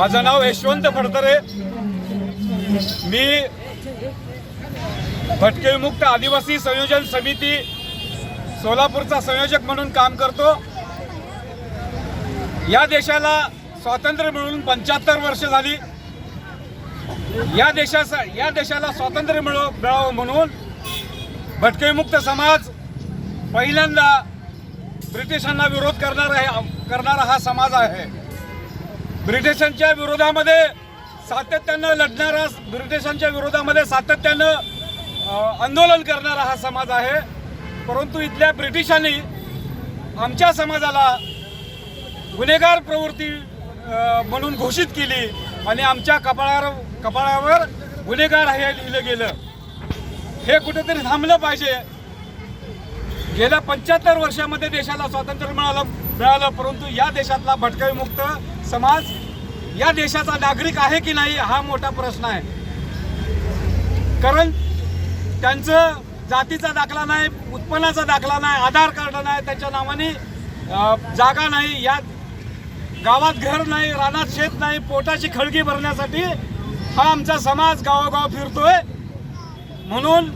माझं नाव यशवंत फडतरे। मी भटके विमुक्त आदिवासी संयोजन समिती सोलापूरचा संयोजक म्हणून काम करतो। या देशाला स्वातंत्र्य मिळून 75 वर्ष झाली। या देशाला स्वातंत्र्य मिळावं म्हणून भटके विमुक्त समाज पहिल्यांदा ब्रिटिशांना विरोध करणारा हा समाज आहे। ब्रिटिशांच्या विरोधामध्ये सातत्यानं लढणारा, ब्रिटिशांच्या विरोधामध्ये सातत्यानं आंदोलन करणारा हा समाज आहे। परंतु इथल्या ब्रिटिशांनी आमच्या समाजाला गुन्हेगार प्रवृत्ती म्हणून घोषित केली आणि आमच्या कपाळावर गुन्हेगार हे लिहिलं गेलं। हे कुठेतरी थांबलं पाहिजे। गेल्या 75 वर्षामध्ये देशाला स्वातंत्र्य मिळालं, परंतु या देशातला भटका विमुक्त समाज या देशाचा नागरिक आहे की नाही हा मोठा प्रश्न आहे। कारण त्यांचं जातीचा दाखला नाही, उत्पन्नाचा दाखला नाही, आधार कार्ड नाही, त्यांच्या नावाने जागा नाही, या गावात घर नाही, रानात शेत नाही, पोटाची खळगी भरण्यासाठी हा आमचा समाज गावोगाव फिरतोय। म्हणून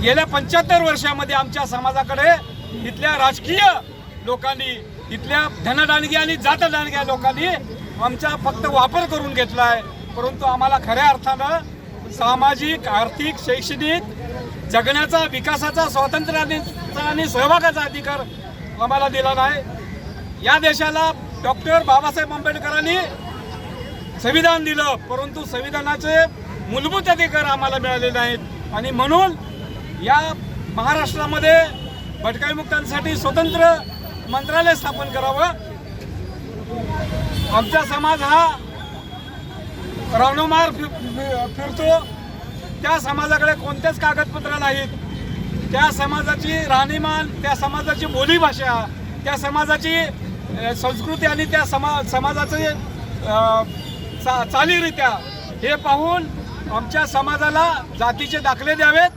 गेल्या 75 वर्षामध्ये आमच्या समाजाकडे इथल्या राजकीय लोकांनी, इथल्या धनदानगी आणि जातदानग्या लोकांनी आमचा फक्त वापर करून घेतला आहे। परंतु आम्हाला खऱ्या अर्थानं सामाजिक, आर्थिक, शैक्षणिक जगण्याचा, विकासाचा, स्वातंत्र्याचा आणि सहभागाचा अधिकार आम्हाला दिला नाही। या देशाला डॉक्टर बाबासाहेब आंबेडकरांनी संविधान दिलं, परंतु संविधानाचे मूलभूत अधिकार आम्हाला मिळाले नाहीत आणि म्हणून या महाराष्ट्रामध्ये भटका विमुक्तांसाठी स्वतंत्र मंत्रालय स्थापन करावं। आमचा समाज हा रावणमार फिरतो, त्या समाजाकडे कोणतेच कागदपत्र नाहीत। त्या समाजाची राहणीमान, त्या समाजाची बोलीभाषा, त्या समाजाची संस्कृती आणि त्या समाजाचे चालीरीत्या हे पाहून आमच्या समाजाला जातीचे दाखले द्यावेत,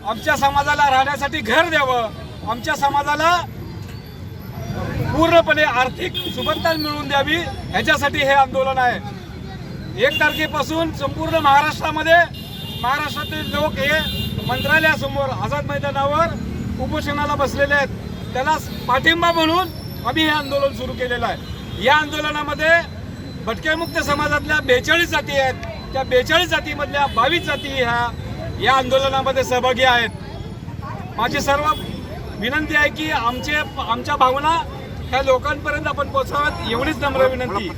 आमच्या समाजाला राहण्यासाठी घर द्यावं, आमच्या समाजाला पूर्णपणे आर्थिक सुबत्ता मिळवून द्यावी, ह्याच्यासाठी हे आंदोलन आहे। 1 तारखेपासून संपूर्ण महाराष्ट्रातील लोक हे मंत्रालयासमोर आझाद मैदानावर उपोषणाला बसलेले आहेत। त्याला पाठिंबा म्हणून आम्ही हे आंदोलन सुरू केलेलं आहे। या आंदोलनामध्ये भटके मुक्त समाजातल्या 42 जाती आहेत, त्या 42 जातीमधल्या 22 जाती ह्या या आंदोलनामध्ये सहभागी आहेत। माझी सर्व विनंती आहे की आमच्या भावना ह्या लोकांपर्यंत आपण पोहोचवाव्यात, एवढीच नम्र विनंती।